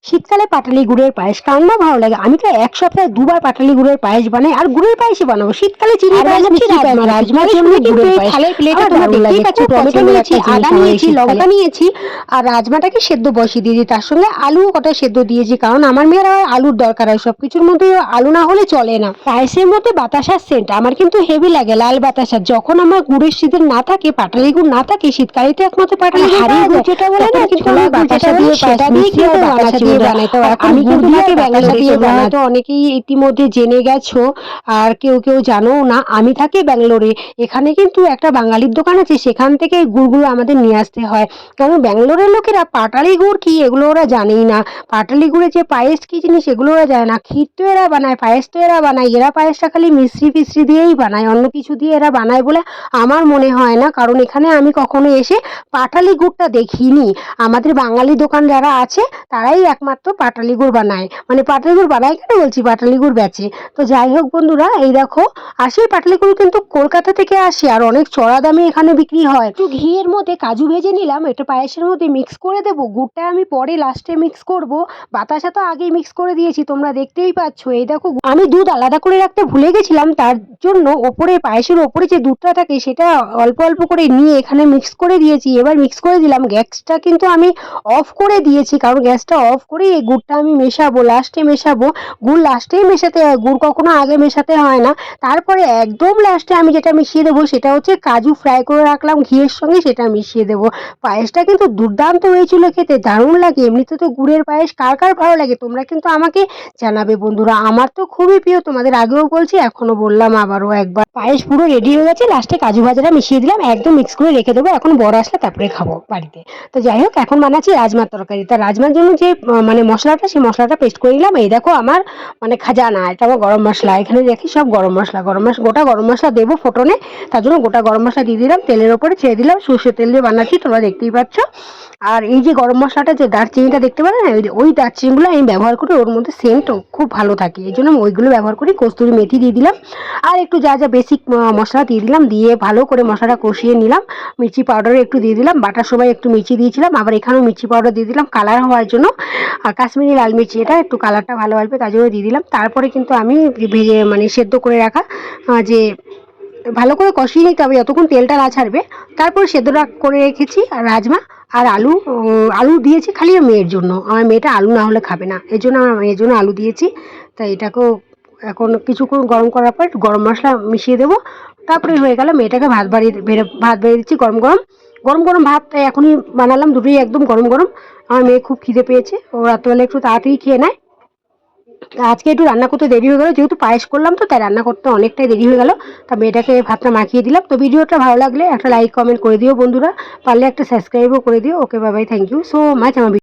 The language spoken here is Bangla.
শীতকালে পাটালি গুড়ের পায়েস কার না ভালো লাগে। আমি তো এক সপ্তাহে দুবার পাটালি গুড়ের পায়েস বানাই, আর গুড়ের পায়েসই বানাবো। শীতকালে চিনি পায়েস, রাজমার জন্য গুড়ের পায়েস। থালের প্লেটে তোমরা দেখতেই পাচ্ছ, টমেটো নিয়েছি, আদা নিয়েছি, লঙ্কা নিয়েছি, আর রাজমাটাকে সেদ্ধ বসিয়ে দিয়েছি। তার সঙ্গে আলু কটা সেদ্ধ দিয়েছি, কারণ আমার মেয়ের আলুর দরকার হয়। সবকিছুর মধ্যে আলু না হলে চলে না। পায়েসের মধ্যে বাতাসার সেন্ট আমার কিন্তু হেভি লাগে, লাল বাতাসা। যখন আমার গুড়ের সিজন না থাকে, পাটালি গুড় না থাকে, শীতকালে তো একমাত্র পাটালি গুড় যেটা বলে না, কিন্তু আমি বাতাসা দিয়ে সেটা দিয়ে কিন্তু বানাচ্ছি বানাই। তো আমি কিন্তু থাকে বাতাসা দিয়ে বানাই। তো অনেকেই ইতিমধ্যে জেনে গেছো, আর কেউ কেউ জানো না। আমি থাকি ব্যাঙ্গালোরে। এখানে কিন্তু একটা বাঙালির দোকান আছে, সেখান থেকে গুড়গুলো আমাদের নিয়ে আসতে হয়। কারণ ব্যাঙ্গালোরের লোকেরা পাটালি গুড় কি এগুলো ওরা জানেই না। পাটালি গুড়ের যে পায়েস কি জিনিস এগুলো ওরা জানে না। ক্ষীর তো এরা বানায়, পায়েস তো এরা বানায়। এরা পায়েসটা খালি মিশ্রি ফিশ্রি দিয়েই বানায়, অন্য কিছু দিয়ে এরা বানায় বলে আমার মনে হয় না। কারণ এখানে আমি কখনো এসে পাটালি গুড়টা দেখিনি। আমাদের বাঙালি দোকান যারা আছে তারাই একমাত্র পাটালি গুড় বানায়, মানে পাটালি গুড় বানায় কেন বলছি, পাটালি গুড় বেচে। তো যাই হোক বন্ধুরা, এই দেখো আসে পাটালি গুড় কিন্তু কলকাতা থেকে আসে, আর অনেক চড়া দামে এখানে বিক্রি হয়। একটু ঘিয়ের মধ্যে কাজু ভেজে নিলাম, এটা পায়েসের মধ্যে মিক্স করে দেবো। গুড়টা আমি পরে লাস্টে মিক্স করব, বাতাসা তো আগেই মিক্স করে দিয়েছি, তোমরা দেখতেই পাচ্ছ। এই দেখো আমি দুধ আলাদা করে রাখতে ভুলে গেছিলাম, তার জন্য ওপরে পায়েসের ওপরে যে দুধটা থাকে সেটা অল্প অল্প করে নিয়ে এখানে মিক্স করে দিয়েছি। এবার মিক্স করে দিলাম, গ্যাসটা কিন্তু আমি অফ করে দিয়েছি, কারণ গ্যাসটা অফ করে এই গুড়টা আমি মেশাবো, লাস্টে মেশাবো। গুড় লাস্টেই মেশাতে হয়, গুড় কখনো আগে মেশাতে হয় না। তারপরে একদম লাস্টে আমি যেটা মিশিয়ে দেবো সেটা হচ্ছে কাজু ফ্রাই করে রাখলাম ঘিয়ের সঙ্গে, সেটা মিশিয়ে দেবো। পায়েসটা কিন্তু দুর্দান্ত হয়েছিল খেতে, দারুণ লাগে। এমনিতে তো গুড়ের পায়েস কার কার ভালো লাগে তোমরা কিন্তু আমাকে জানাবে বন্ধুরা। আমার তো খুবই প্রিয়, তোমাদের আগেও বলছি, এখনো বললাম আবারও একবার। পায়েস পুরো রেডি হয়ে গেছে, লাস্টে কাজু ভাজাটা মিশিয়ে দিলাম, একদম মিক্স করে রেখে দেবো। এখন বড় আসলে তারপরে খাবো বাড়িতে। তো যাই হোক, এখন বানাচ্ছি রাজমার তরকারি। তা রাজমার জন্য যে মানে মশলাটা, সেই মশলাটা পেস্ট করে নিলাম। এই দেখো আমার মানে খাজানা, এটা আমার গরম মশলা। এখানে দেখি সব গরম মশলা, গোটা গরম মশলা দেবো ফোটনে, তার জন্য গোটা গরম মশলা দিয়ে দিলাম। তেলের ওপরে ছেড়ে দিলাম, সর্ষের তেল দিয়ে বানাচ্ছি, তোমরা দেখতেই পাচ্ছ। আর এই যে গরম মশলাটা, যে দারচিনিটা দেখতে পারে না, ওই দারচিনিগুলো আমি ব্যবহার করি, ওর মধ্যে সেন্ট খুব ভালো থাকে, এই জন্য আমি ওইগুলো ব্যবহার করি। কস্তুরি মেথি দিয়ে দিলাম, আর একটু যা যা বেসিক মশলা দিয়ে দিলাম, দিয়ে ভালো করে মশলাটা কষিয়ে নিলাম। মির্চি পাউডার একটু দিয়ে দিলাম, বাটার সময় একটু মির্চি দিয়েছিলাম, আবার এখানেও মির্চি পাউডার দিয়ে দিলাম কালার হওয়ার জন্য। আর কাশ্মীরি লাল মির্চি, এটা একটু কালারটা ভালো আসবে তার জন্য দিয়ে দিলাম। তারপরে কিন্তু আমি ভেজে মানে সেদ্ধ করে রাখা যে ভালো করে কষিয়ে নিতে হবে যতক্ষণ তেলটা না ছাড়বে। তারপর সেদ্ধটা করে রেখেছি, আর রাজমা আর আলু, আলু দিয়েছি খালি মেয়ের জন্য। আমার মেয়েটা আলু না হলে খাবে না, এই জন্য আমার মেয়ের জন্য আলু দিয়েছি। তাই এটাকেও এখন কিছুক্ষণ গরম করার পর গরম মশলা মিশিয়ে দেবো। তারপরে হয়ে গেল। মেয়েটাকে ভাত বাড়িয়ে দিচ্ছি গরম গরম। গরম গরম ভাত এখনই বানালাম, দুটোই একদম গরম গরম। আমার মেয়ে খুব খিদে পেয়েছে, ও রাত্রেবেলা একটু তাড়াতাড়ি খেয়ে নেয়। আজকে একটু রান্না করতে দেরি হয়ে গেল, যেহেতু পায়েস করলাম তো, তাই রান্না করতে অনেকটাই দেরি হয়ে গেল। তা মেয়েটাকে ভাতটা মাখিয়ে দিলাম। তো ভিডিওটা ভালো লাগলে একটা লাইক কমেন্ট করে দিও বন্ধুরা, পারলে একটা সাবস্ক্রাইবও করে দিও। Okay, bye bye, thank you so much. আমার